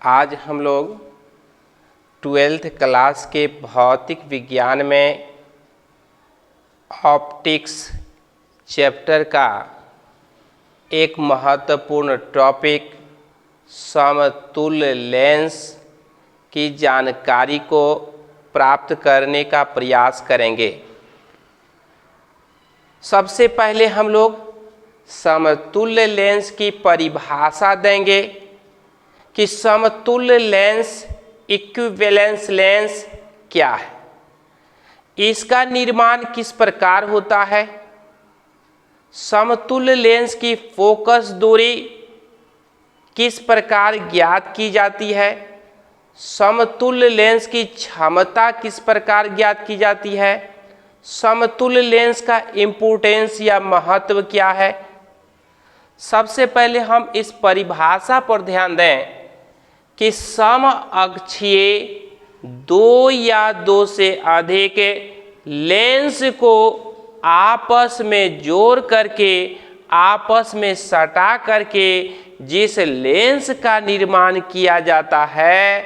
आज हम लोग 12th क्लास के भौतिक विज्ञान में ऑप्टिक्स चैप्टर का एक महत्वपूर्ण टॉपिक समतुल्य लेंस की जानकारी को प्राप्त करने का प्रयास करेंगे। सबसे पहले हम लोग समतुल्य लेंस की परिभाषा देंगे कि समतुल्य लेंस इक्विवेलेंस लेंस क्या है, इसका निर्माण किस प्रकार होता है, समतुल्य लेंस की फोकस दूरी किस प्रकार ज्ञात की जाती है, समतुल्य लेंस की क्षमता किस प्रकार ज्ञात की जाती है, समतुल्य लेंस का इम्पोर्टेंस या महत्व क्या है। सबसे पहले हम इस परिभाषा पर ध्यान दें कि सम अक्षीय दो या दो से अधिक लेंस को आपस में जोड़ करके आपस में सटा करके जिस लेंस का निर्माण किया जाता है,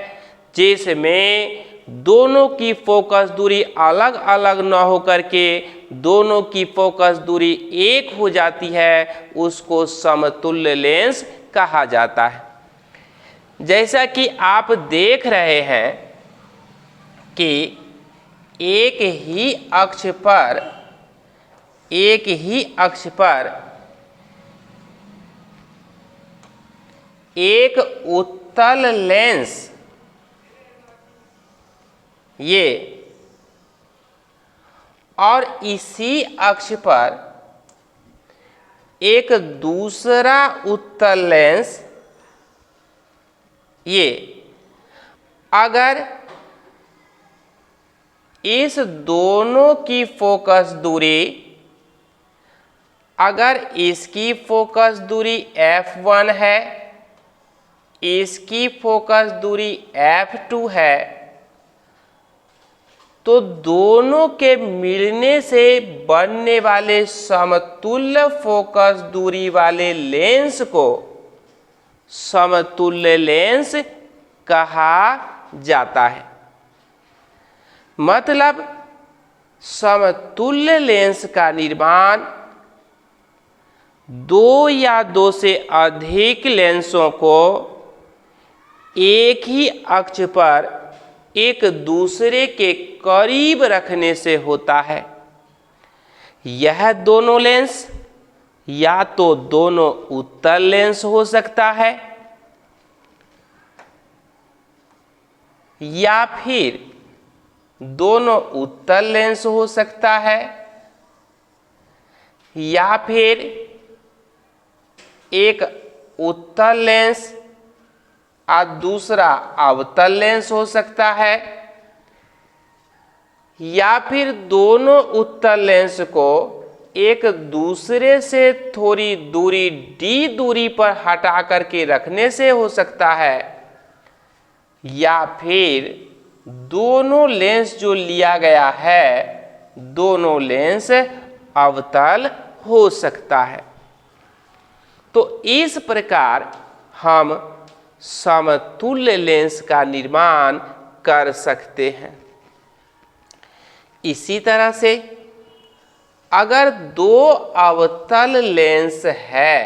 जिसमें दोनों की फोकस दूरी अलग अलग न हो करके दोनों की फोकस दूरी एक हो जाती है, उसको समतुल्य लेंस कहा जाता है। जैसा कि आप देख रहे हैं कि एक ही अक्ष पर एक उत्तल लेंस ये और इसी अक्ष पर एक दूसरा उत्तल लेंस ये, अगर इस दोनों की फोकस दूरी, अगर इसकी फोकस दूरी f1 है, इसकी फोकस दूरी f2 है, तो दोनों के मिलने से बनने वाले समतुल्य फोकस दूरी वाले लेंस को समतुल्य लेंस कहा जाता है। मतलब समतुल्य लेंस का निर्माण दो या दो से अधिक लेंसों को एक ही अक्ष पर एक दूसरे के करीब रखने से होता है। यह दोनों लेंस या तो दोनों उत्तल लेंस हो सकता है या फिर दोनों उत्तल लेंस हो सकता है या फिर एक उत्तल लेंस और दूसरा अवतल लेंस हो सकता है या फिर दोनों उत्तल लेंस को एक दूसरे से थोड़ी दूरी d दूरी पर हटा करके रखने से हो सकता है या फिर दोनों लेंस जो लिया गया है दोनों लेंस अवतल हो सकता है। तो इस प्रकार हम समतुल्य लेंस का निर्माण कर सकते हैं। इसी तरह से अगर दो अवतल लेंस है,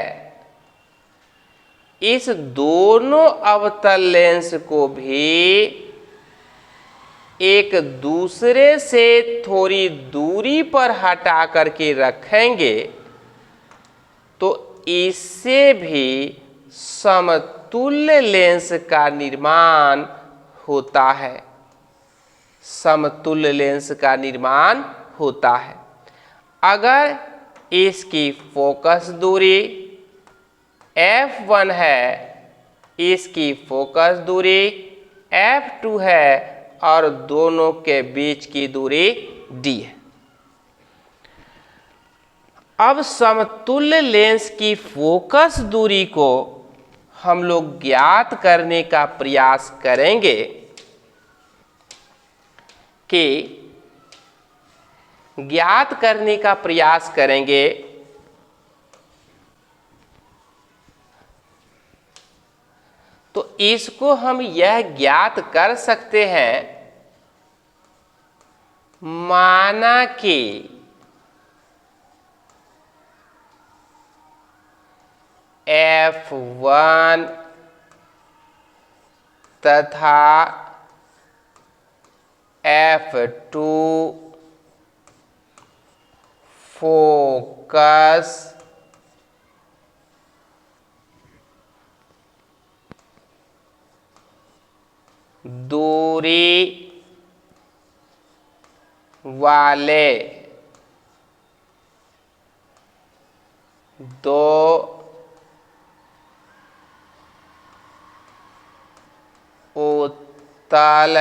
इस दोनों अवतल लेंस को भी एक दूसरे से थोड़ी दूरी पर हटा करके रखेंगे तो इससे भी समतुल्य लेंस का निर्माण होता है। समतुल्य लेंस का निर्माण होता है। अगर इसकी फोकस दूरी f1 है, इसकी फोकस दूरी f2 है और दोनों के बीच की दूरी d है। अब समतुल्य लेंस की फोकस दूरी को हम लोग ज्ञात करने का प्रयास करेंगे कि ज्ञात करने का प्रयास करेंगे तो इसको हम यह ज्ञात कर सकते हैं, माना कि F1 तथा F2 फोकस दूरी वाले दो उत्तल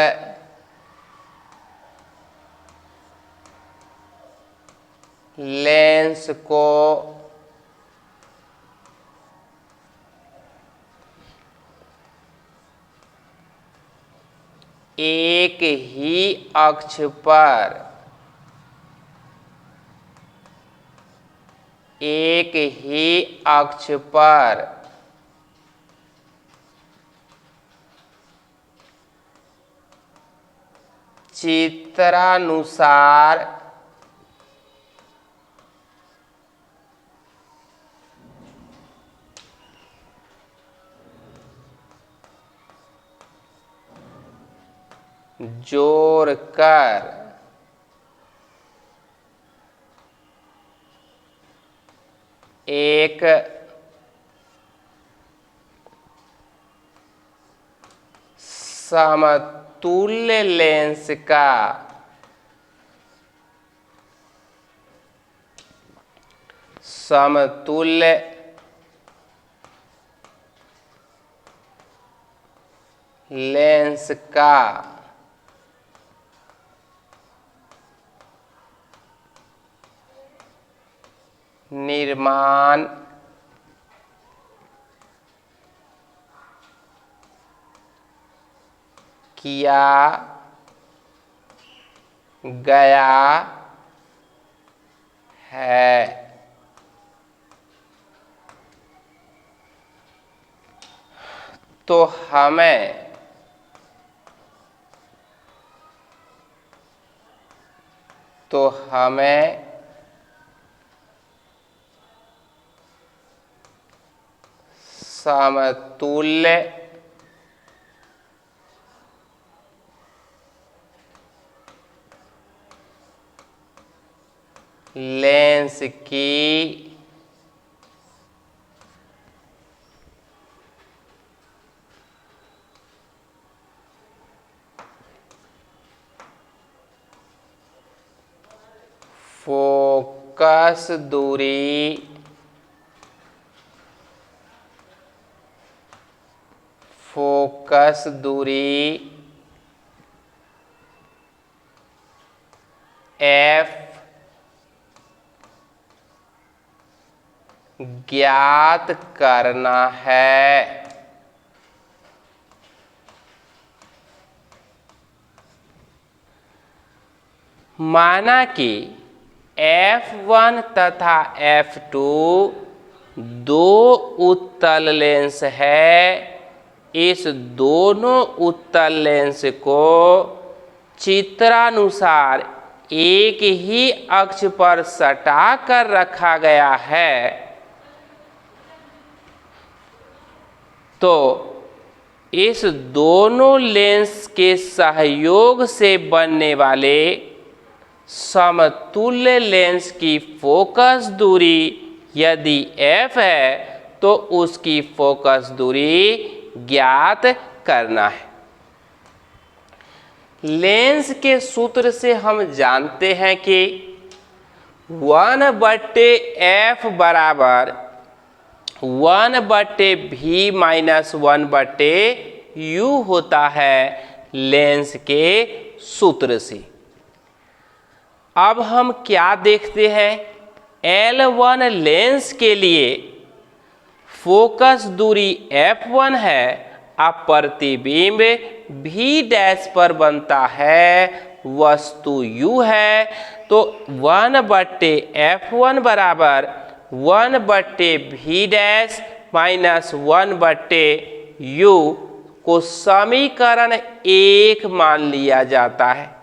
लेंस को एक ही अक्ष पर चित्रानुसार जोड़कर एक समतुल्य लेंस का निर्माण किया गया है। तो हमें समतुल्य लेंस की फोकस दूरी F ज्ञात करना है। माना कि F1 तथा F2 दो उत्तल लेंस है। इस दोनों उत्तल लेंस को चित्रानुसार एक ही अक्ष पर सटा कर रखा गया है। तो इस दोनों लेंस के सहयोग से बनने वाले समतुल्य लेंस की फोकस दूरी यदि F है तो उसकी फोकस दूरी ज्ञात करना है। लेंस के सूत्र से हम जानते हैं कि 1/f बराबर 1/v-1/u होता है लेंस के सूत्र से। अब हम क्या देखते हैं, L1 लेंस के लिए फोकस दूरी F1 है, अब प्रतिबिंब V' पर बनता है, वस्तु U है, तो 1/f1 बराबर 1/v' - u को समीकरण 1 मान लिया जाता है।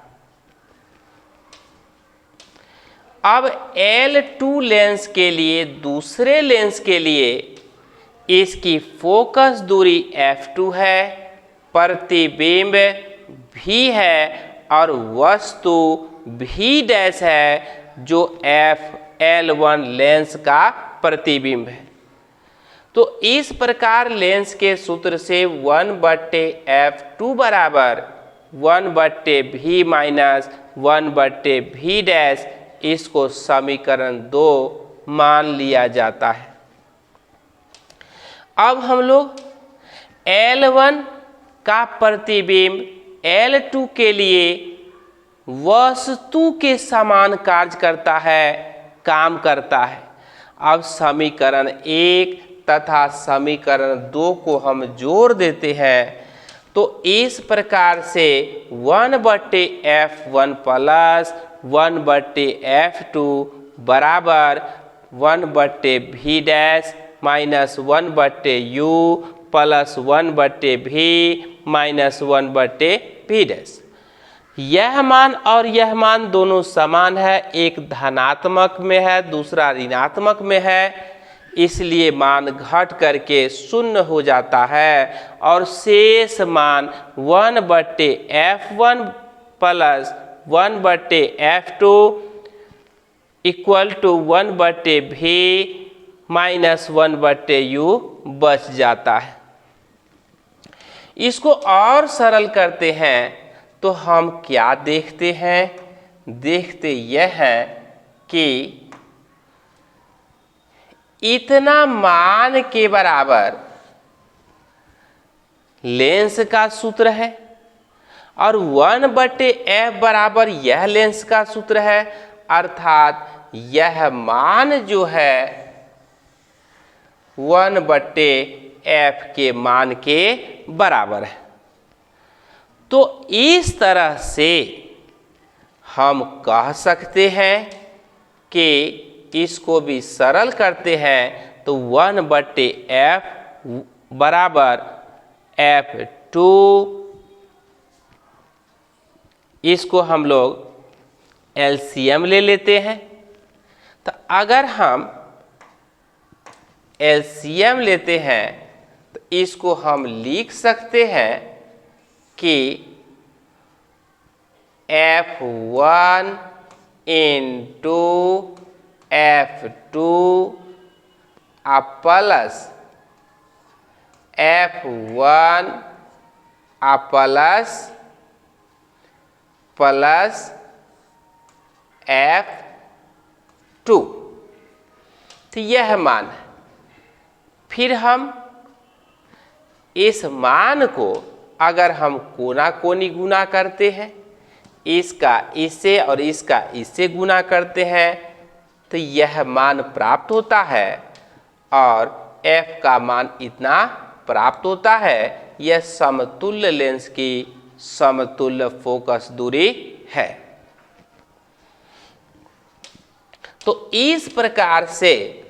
अब L2 लेंस के लिए, दूसरे लेंस के लिए इसकी फोकस दूरी f2 है, प्रतिबिंब v है और वस्तु v डैश है जो L1 लेंस का प्रतिबिंब है। तो इस प्रकार लेंस के सूत्र से 1/f2 बराबर 1/v माइनस 1/v डैश, इसको समीकरण 2 मान लिया जाता है। अब हम लोग L1 का प्रतिबिंब L2 के लिए वस्तु के समान कार्य करता है, काम करता है। अब समीकरण 1 तथा समीकरण 2 को हम जोड़ देते हैं तो इस प्रकार से 1/f1 प्लस 1/f2 बराबर 1/v dash minus 1/u plus 1/v minus 1/v dash. यह मान और यह मान दोनों समान है, एक धनात्मक में है दूसरा ऋणात्मक में है, इसलिए मान घट करके शून्य हो जाता है और शेष मान 1/f1 plus 1/f2 equal to 1/v minus 1/u बच जाता है। इसको और सरल करते हैं तो हम क्या देखते हैं, देखते यह है कि इतना मान के बराबर लेंस का सूत्र है और 1/f बराबर यह लेंस का सूत्र है, अर्थात यह मान जो है 1/f के मान के बराबर है। तो इस तरह से हम कह सकते हैं कि इसको भी सरल करते हैं तो 1/f बराबर f2, इसको हम लोग एलसीएम ले लेते हैं। तो अगर हम एलसीएम लेते हैं तो इसको हम लिख सकते हैं कि f1 into f2 plus f1 plus f2, तो यह मान है। फिर हम इस मान को अगर हम कोना कोनी गुना करते हैं, इसका इससे और इसका इससे गुना करते हैं तो यह मान प्राप्त होता है और f का मान इतना प्राप्त होता है। यह समतुल्य लेंस की समतुल्य फोकस दूरी है। तो इस प्रकार से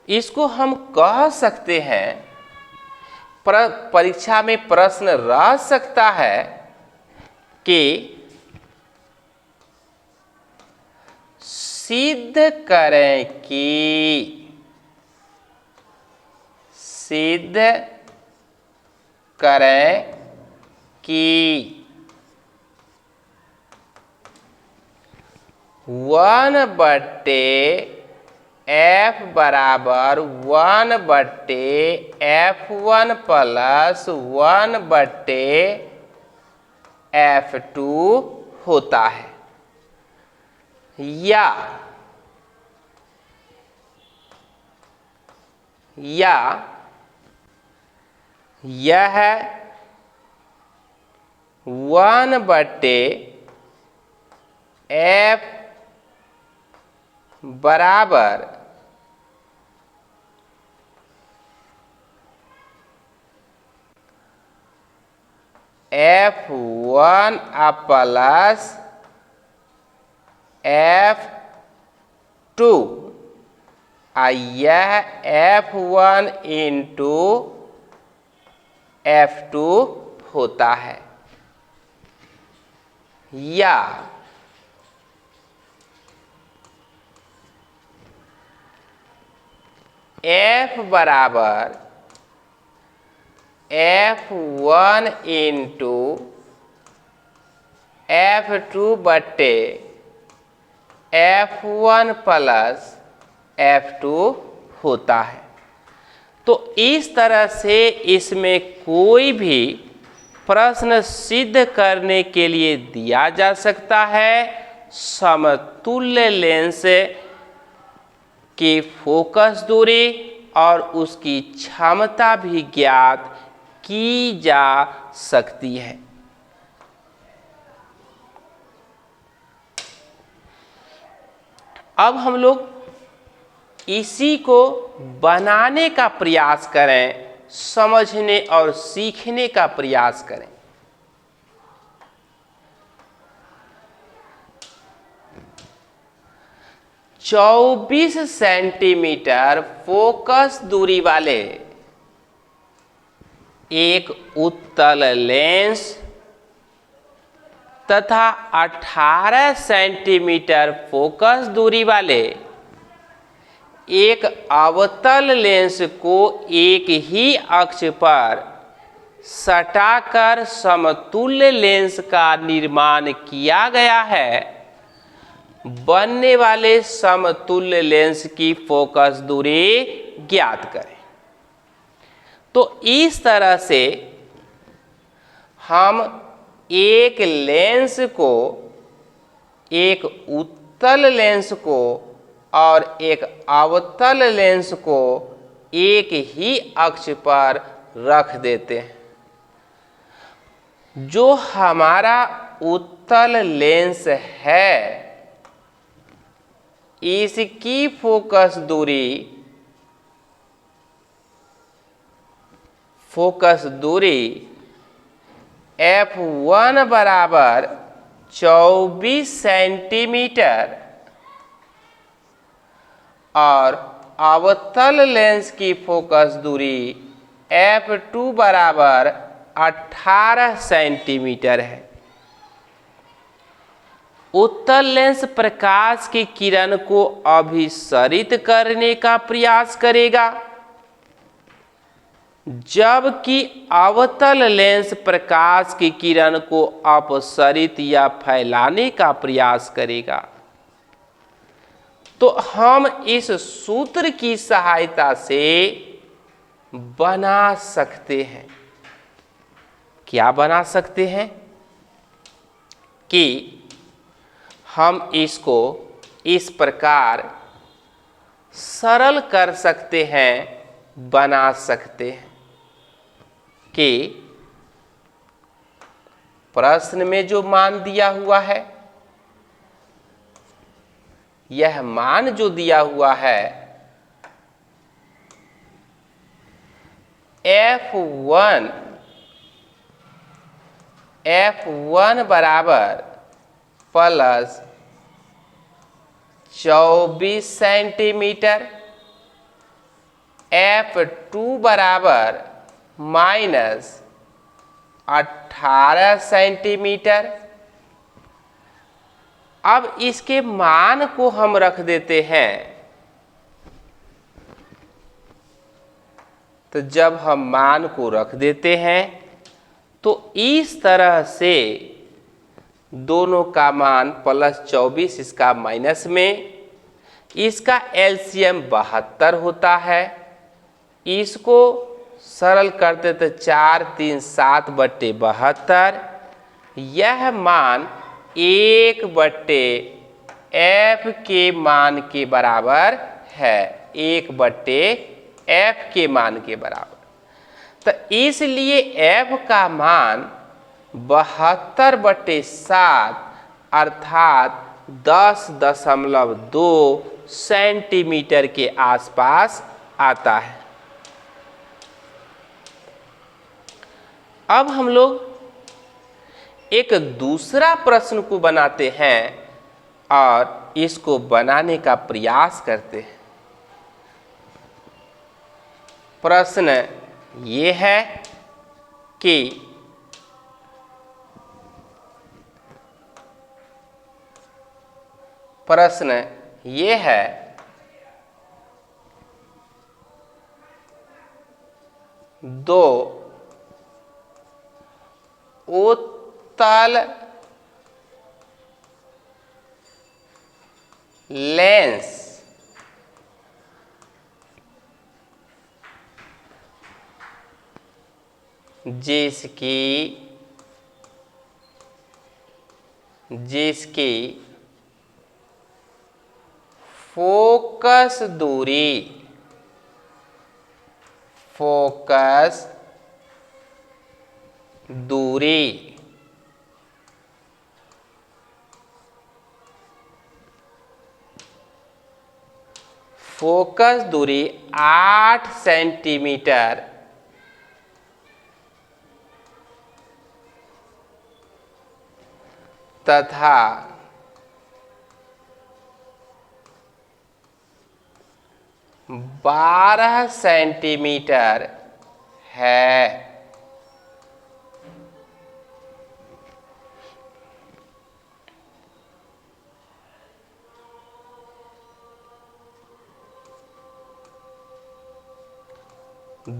इसको हम कह सकते हैं, परीक्षा में प्रश्न रह सकता है कि सिद्ध करें कि 1/f बराबर 1/f1 प्लस 1/f2 होता है, या यह 1/f बराबर f1 प्लस f2 यह F1 इंटू F2 होता है, या F बराबर F1 इंटू F2 बट्टे F1 प्लस F2 होता है। तो इस तरह से इसमें कोई भी प्रश्न सिद्ध करने के लिए दिया जा सकता है समतुल्य लेंस की फोकस दूरी और उसकी क्षमता भी ज्ञात की जा सकती है। अब हम लोग इसी को बनाने का प्रयास करें, समझने और सीखने का प्रयास करें। चौबीस सेंटीमीटर फोकस दूरी वाले एक उत्तल लेंस तथा 18 सेंटीमीटर फोकस दूरी वाले एक अवतल लेंस को एक ही अक्ष पर सटाकर समतुल्य लेंस का निर्माण किया गया है। बनने वाले समतुल्य लेंस की फोकस दूरी ज्ञात करें। तो इस तरह से हम एक लेंस को, एक उत्तल लेंस को और एक अवतल लेंस को एक ही अक्ष पर रख देते हैं। जो हमारा उत्तल लेंस है इसकी फोकस दूरी F1 बराबर 24 सेंटीमीटर और अवतल लेंस की फोकस दूरी F2 बराबर 18 सेंटीमीटर है। उत्तल लेंस प्रकाश की किरण को अभिसरित करने का प्रयास करेगा, जबकि अवतल लेंस प्रकाश की किरण को अपसरित या फैलाने का प्रयास करेगा। तो हम इस सूत्र की सहायता से बना सकते हैं, क्या बना सकते हैं कि हम इसको इस प्रकार सरल कर सकते हैं, बना सकते हैं कि प्रश्न में जो मान दिया हुआ है, यह मान जो दिया हुआ है F1 बराबर प्लस 24 सेंटीमीटर, F2 बराबर माइनस 18 सेंटीमीटर। अब इसके मान को हम रख देते हैं। तो जब हम मान को रख देते हैं तो इस तरह से दोनों का मान प्लस 24, इसका माइनस में, इसका एलसीएम 72 होता है। इसको सरल करते तो 4 3 7 बट्टे 72, यह मान 1 बट्टे F के मान के बराबर है, 1 बट्टे F के मान के बराबर। तो इसलिए F का मान 72 बट्टे 7 अर्थात 10.2 सेंटीमीटर के आसपास आता है। अब हम लोग एक दूसरा प्रश्न को बनाते हैं और इसको बनाने का प्रयास करते हैं। प्रश्न ये है कि दो उत्तल लेंस जिसकी फोकस दूरी फोकस दूरी 8 सेंटीमीटर तथा 12 सेंटीमीटर है।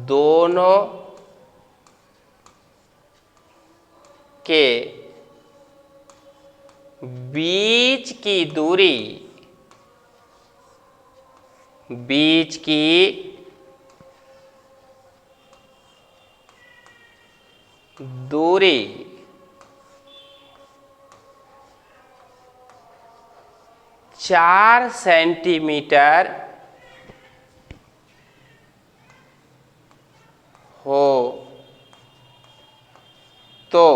दोनों के बीच की दूरी दूरी 4 सेंटीमीटर हो तो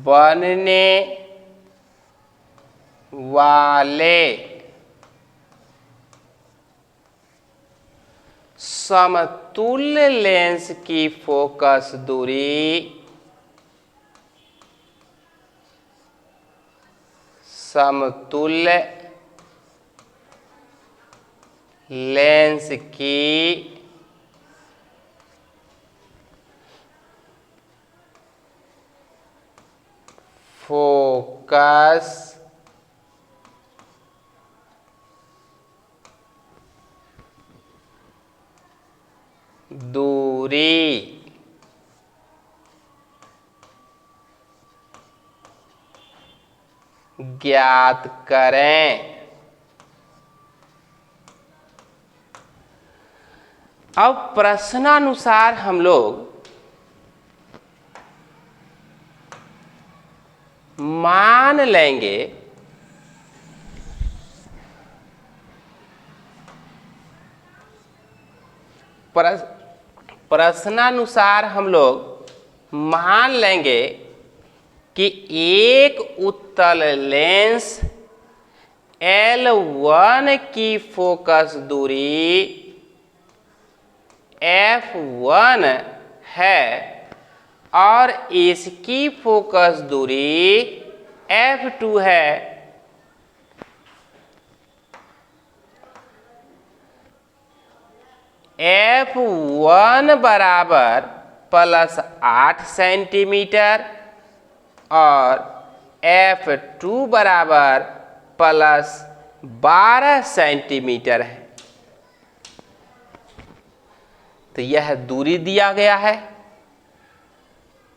बनने वाले समतुल्य लेंस की फोकस दूरी समतुल्य लेंस की फोकस दूरी ज्ञात करें। अब प्रश्नानुसार हम लोग मान लेंगे प्रश्नानुसार हम लोग मान लेंगे कि एक उत्तल लेंस L1 की फोकस दूरी f1 है और इसकी फोकस दूरी f2 है। f1 बराबर +8 सेंटीमीटर और f2 बराबर +12 सेंटीमीटर है। तो यह दूरी दिया गया है।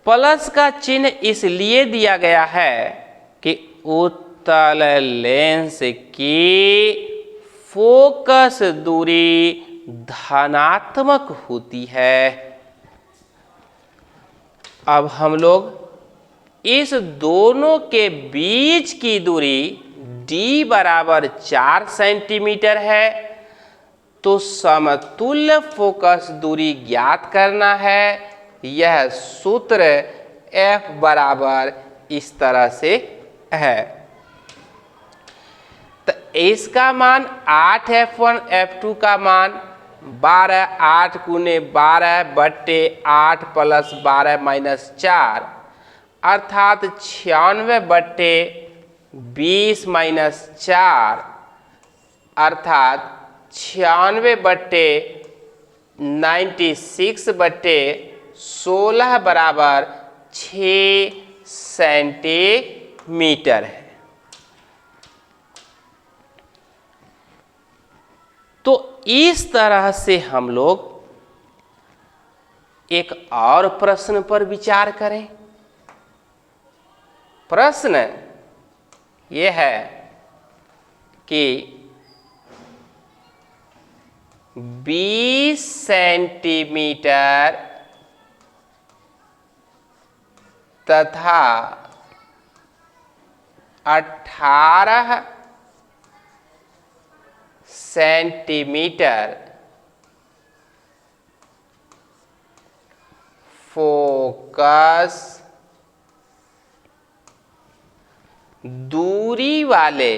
प्लस का चिन्ह इसलिए दिया गया है कि उत्तल लेंस की फोकस दूरी धनात्मक होती है। अब हम लोग इस दोनों के बीच की दूरी d बराबर 4 सेंटीमीटर है, तो समतुल्य फोकस दूरी ज्ञात करना है। यह सूत्र F बराबर इस तरह से है। तो इसका मान 8 F1 F2 का मान 12 8 गुने 12 बट्टे 8 प्लस 12 माइनस 4 अर्थात 96 बट्टे 20 माइनस 4 अर्थात 96/96/16 बराबर 6 सेंटीमीटर है। तो इस तरह से हम लोग एक और प्रश्न पर विचार करें। प्रश्न यह है कि 20 सेंटीमीटर तथा 18 सेंटीमीटर फोकस दूरी वाले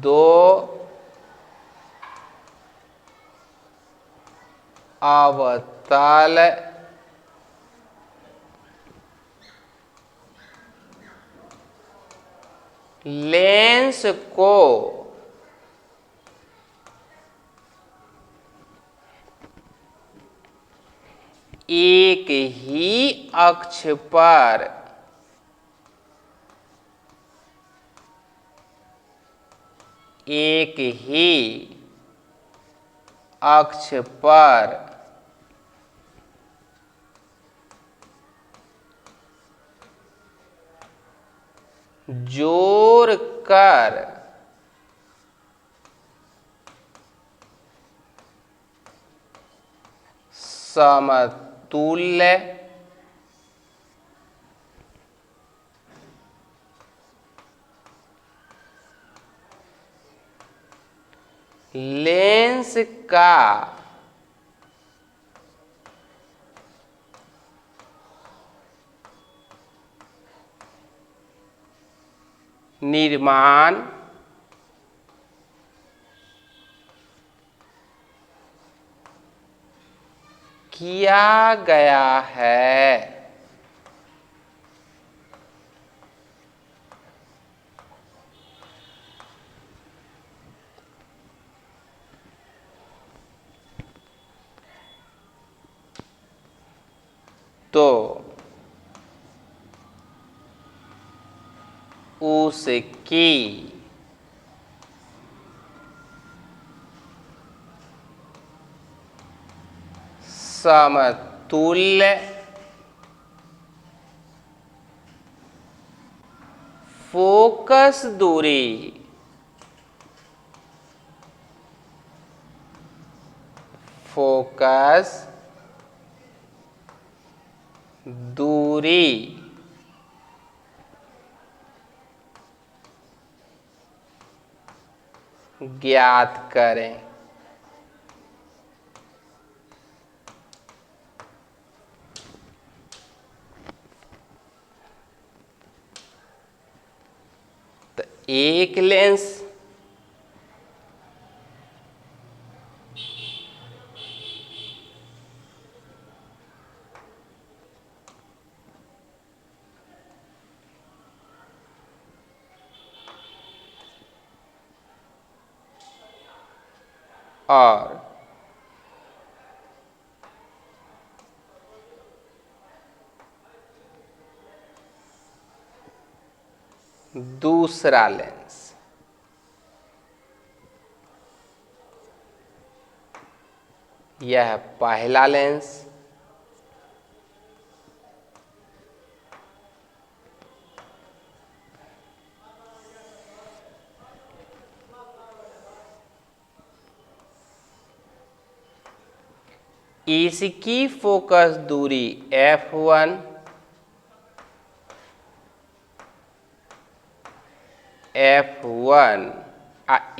दो अवतल लेंस को एक ही अक्ष पर जोड़ कर समतुल्य लेंस का निर्माण किया गया है। तो उसकी समतुल्य फोकस दूरी ज्ञात करें। तो एक लेंस और दूसरा लेंस यह पहला लेंस इसकी फोकस दूरी f1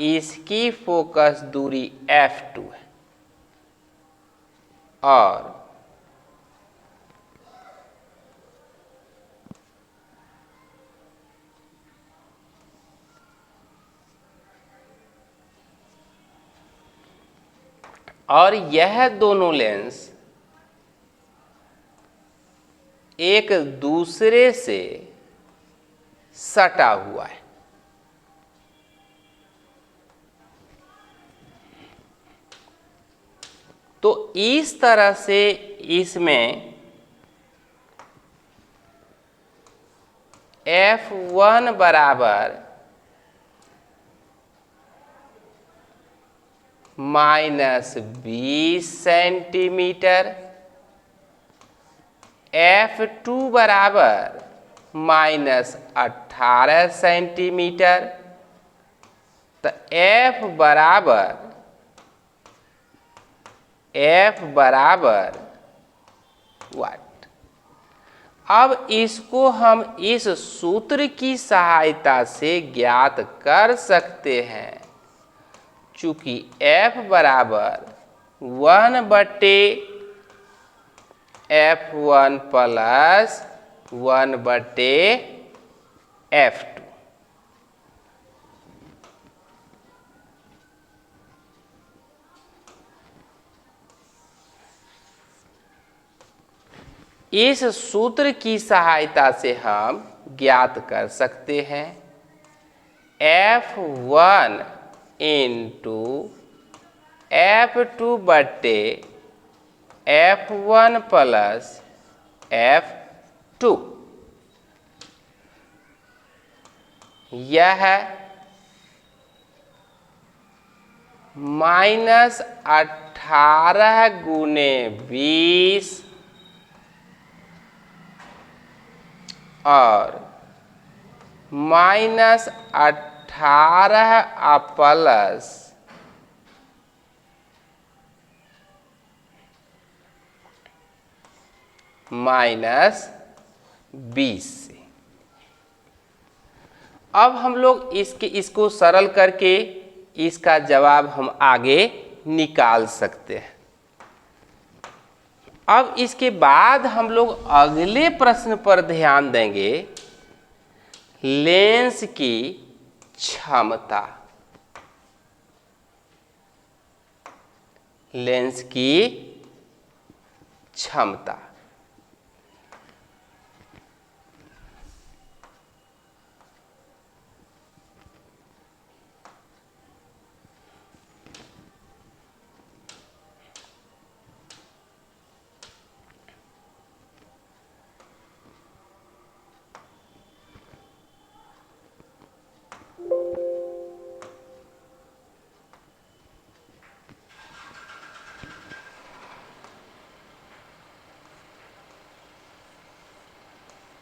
इसकी फोकस दूरी f2 है और और यह दोनों लेंस एक दूसरे से सटा हुआ है। तो इस तरह से इसमें F1 बराबर -20 सेंटीमीटर, F2 बराबर -18 सेंटीमीटर, तो F बराबर वाट। अब इसको हम इस सूत्र की सहायता से ज्ञात कर सकते हैं। चूंकि F बराबर 1/F1 प्लस 1/F2। इस सूत्र की सहायता से हम ज्ञात कर सकते हैं F1 इंटू F2 बटे F1 प्लस F2। यह -18 गुने 20 और -18 प्लस -20 से। अब हम लोग इसको सरल करके इसका जवाब हम आगे निकाल सकते हैं। अब इसके बाद हम लोग अगले प्रश्न पर ध्यान देंगे, लेंस की क्षमता। लेंस की क्षमता।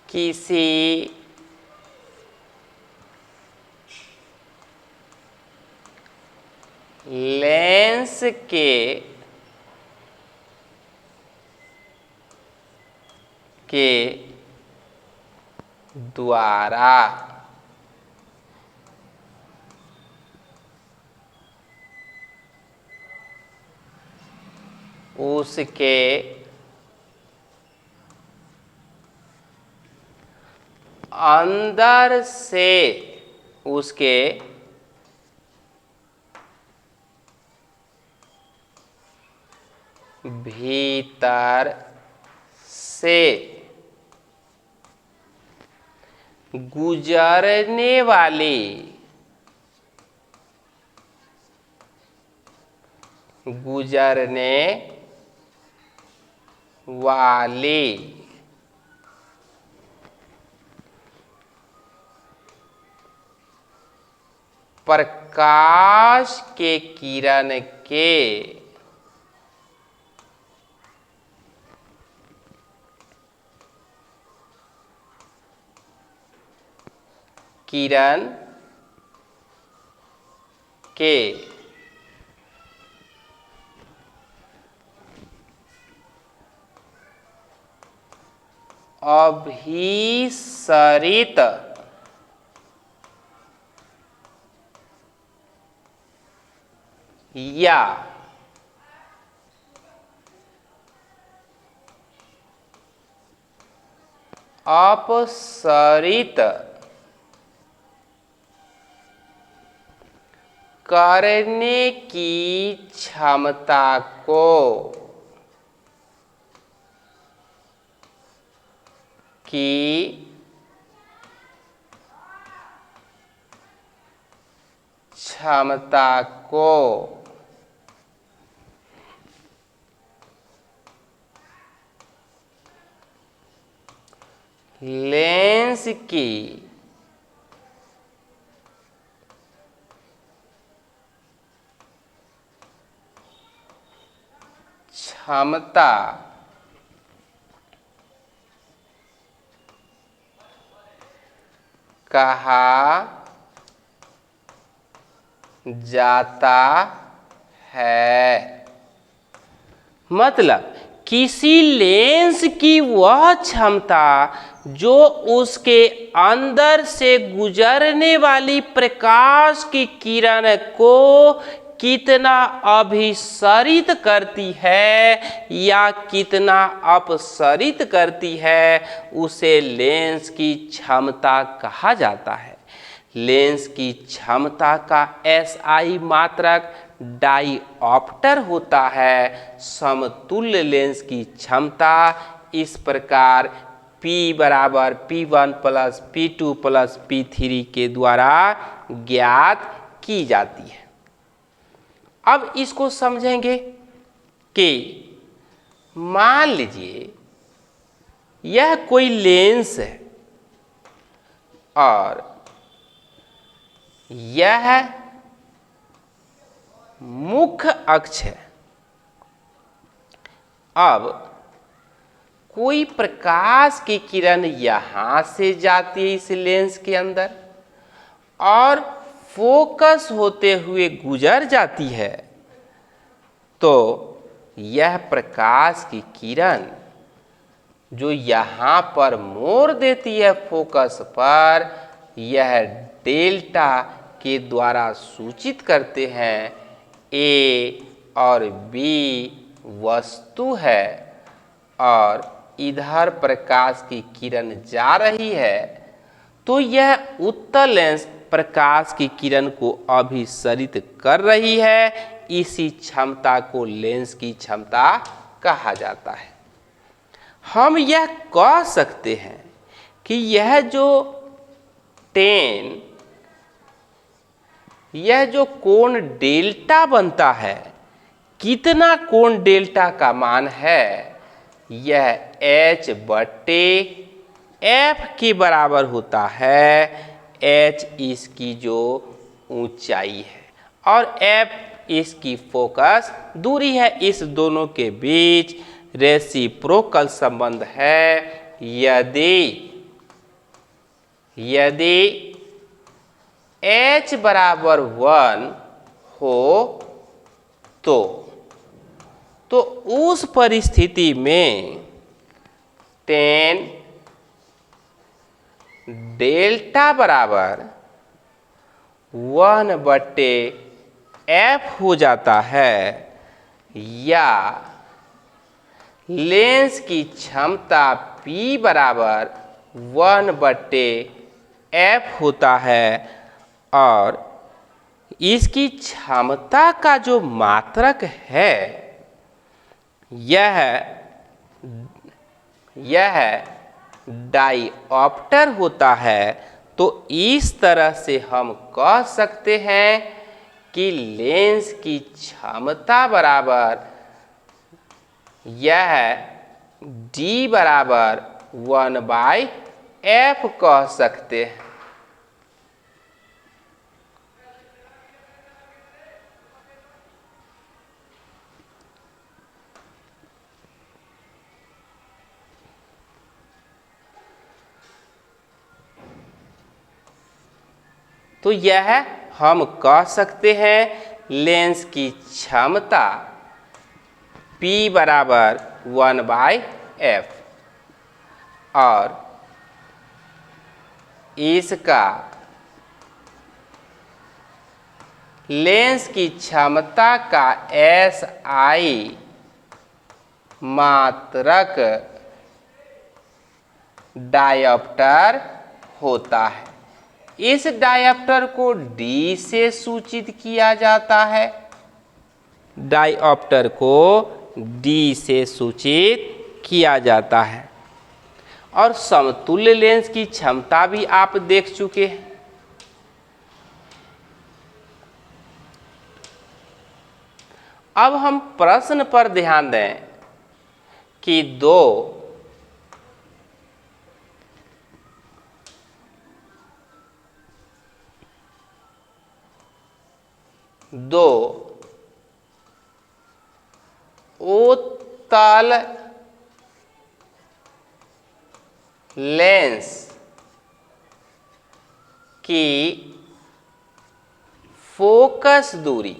किसी लेंस के द्वारा उसके अंदर से उसके भीतर से गुजरने वाली प्रकाश के किरण के अभिसरित या अपसरित करने की क्षमता को लेंस की क्षमता कहा जाता है। मतलब किसी लेंस की वह क्षमता जो उसके अंदर से गुजरने वाली प्रकाश की किरण को कितना अभिसरित करती है या कितना अपसरित करती है, उसे लेंस की क्षमता कहा जाता है। लेंस की क्षमता का एसआई मात्रक डाईऑप्टर होता है। समतुल्य लेंस की क्षमता इस प्रकार P बराबर P1 plus P2 plus P3 के द्वारा ज्ञात की जाती है। अब इसको समझेंगे कि मान लीजिए यह कोई लेंस है और यह मुख्य अक्ष है। अब कोई प्रकाश की किरण यहां से जाती है इस लेंस के अंदर और फोकस होते हुए गुजर जाती है, तो यह प्रकाश की किरण जो यहाँ पर मोड़ देती है फोकस पर, यह डेल्टा के द्वारा सूचित करते हैं ए और बी वस्तु है और इधर प्रकाश की किरण जा रही है, तो यह उत्तल लेंस प्रकाश की किरण को अभिसरित कर रही है। इसी क्षमता को लेंस की क्षमता कहा जाता है। हम यह कह सकते हैं कि यह जो कोण डेल्टा बनता है, कितना कोण डेल्टा का मान है, यह h बटे f के बराबर होता है। h इसकी जो ऊंचाई है और f इसकी फोकस दूरी है। इस दोनों के बीच रेसिप्रोकल संबंध है। यदि h बराबर 1 हो तो उस परिस्थिति में tan डेल्टा बराबर 1 बटे f हो जाता है, या लेंस की क्षमता P बराबर 1 बटे f होता है और इसकी क्षमता का जो मात्रक है यह डाईऑप्टर होता है। तो इस तरह से हम कह सकते हैं कि लेंस की क्षमता बराबर यह d बराबर 1/f कह सकते हैं। तो यह हम कह सकते हैं लेंस की क्षमता P बराबर 1/f और इसका लेंस की क्षमता का SI मात्रक डायोप्टर होता है। इस डायप्टर को डी से सूचित किया जाता है, डायप्टर को डी से सूचित किया जाता है। और समतुल्य लेंस की क्षमता भी आप देख चुके हैं। अब हम प्रश्न पर ध्यान दें कि दो उत्तल लेंस की फोकस दूरी,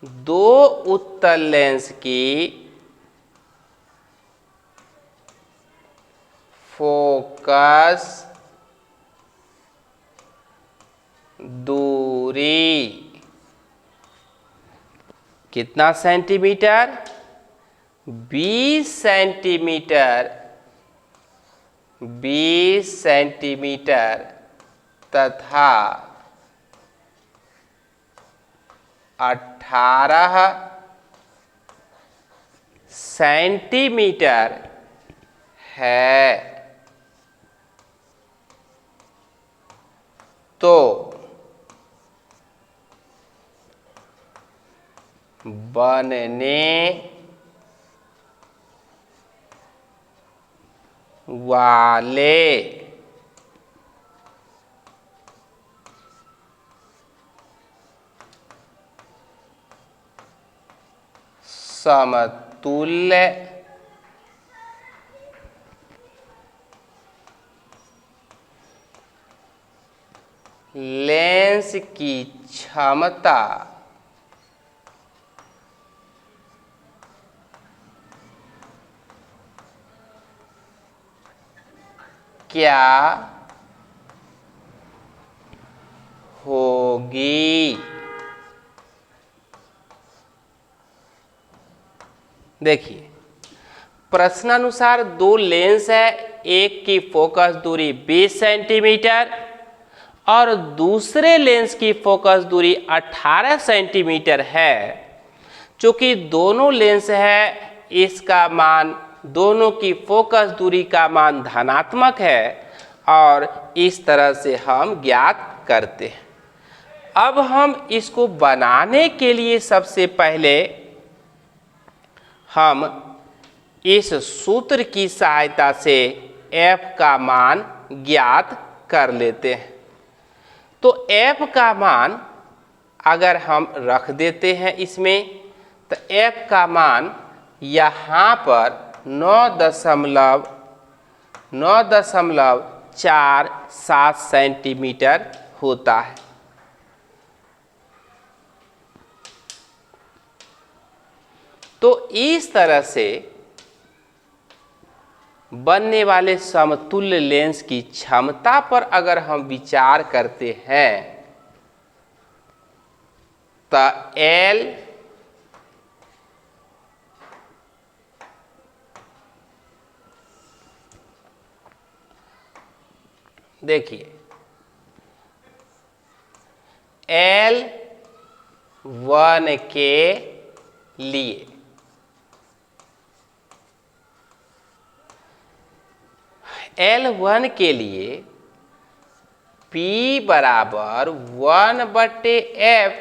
दो उत्तल लेंस की फोकस दूरी कितना सेंटीमीटर? 20 सेंटीमीटर, 20 सेंटीमीटर तथा 18 सेंटीमीटर है। तो बनने वाले समतुल्य लेंस की क्षमता क्या होगी? देखिए, प्रश्नानुसार दो लेंस है, एक की फोकस दूरी 20 सेंटीमीटर और दूसरे लेंस की फोकस दूरी 18 सेंटीमीटर है। चूंकि दोनों लेंस है, इसका मान, दोनों की फोकस दूरी का मान धनात्मक है और इस तरह से हम ज्ञात करते हैं। अब हम इसको बनाने के लिए सबसे पहले हम इस सूत्र की सहायता से f का मान ज्ञात कर लेते हैं। तो f का मान अगर हम रख देते हैं इसमें, तो f का मान यहाँ पर 9.47 सेंटीमीटर होता है। तो इस तरह से बनने वाले समतुल्य लेंस की क्षमता पर अगर हम विचार करते हैं तो L देखिए L1 के लिए L1 के लिए P बराबर 1/f,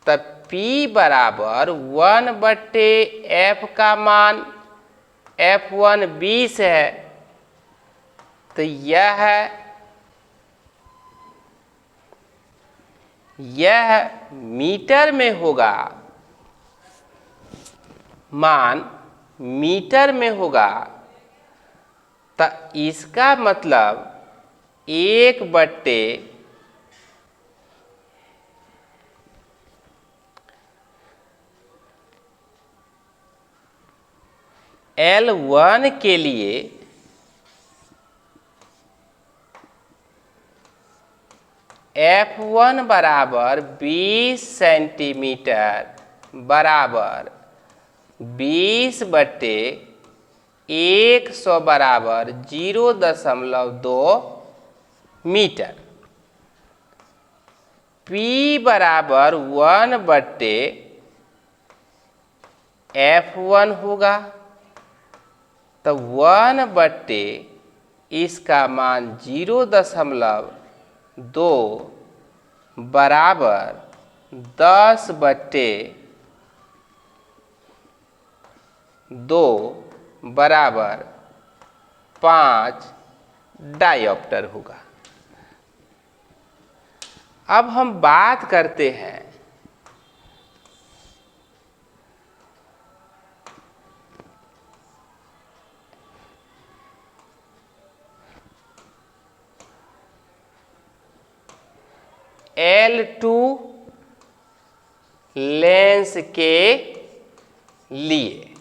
तब P बराबर 1/f का मान F1 20 है, तो यह मीटर में होगा, मान मीटर में होगा। तो इसका मतलब 1/, L1 के लिए F1 बराबर 20 सेंटीमीटर बराबर 20/, 100 बराबर 0.2 मीटर। P बराबर 1/F1 होगा, तो 1/ इसका मान 0.2 बराबर 10/2 बराबर 5 डायोप्टर होगा। अब हम बात करते हैं L2 लेंस के लिए।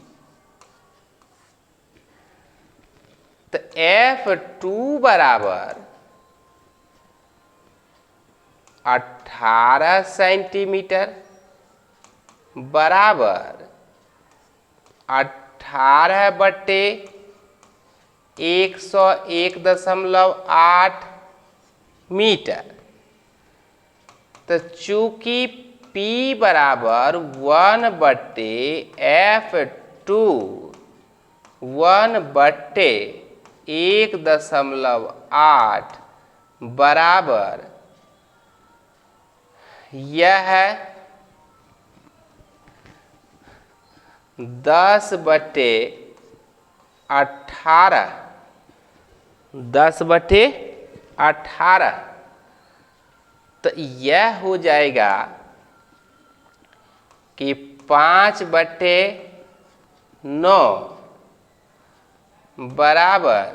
तो F2 बराबर 18 सेंटीमीटर बराबर 18/101.8 मीटर। तो चूंकि P बराबर 1/F2 1/1.8 बराबर यह 10/18 तो यह हो जाएगा कि 5/9 बराबर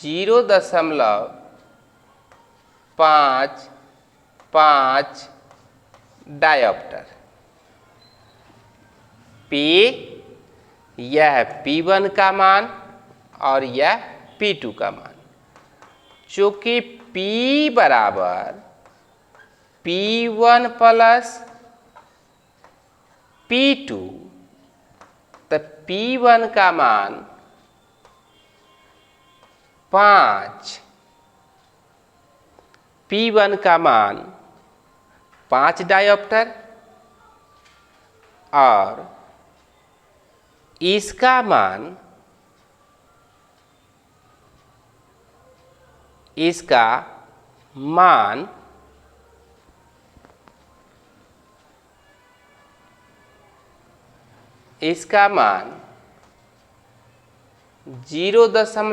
0.55 डायोप्टर। P यह P1 का मान और यह P2 का मान। चूंकि P बराबर P1 प्लस P2, तो P1 का मान 5, P1 का मान 5 डायोप्टर और इसका मान इसका मान 0.5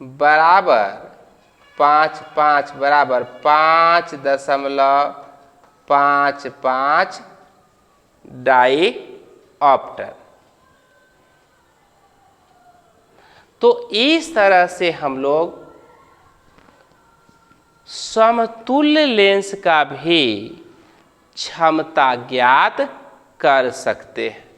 बराबर 5 बराबर 5.55 डायोप्टर। तो इस तरह से हम लोग समतुल्य लेंस का भी क्षमता ज्ञात कर सकते हैं।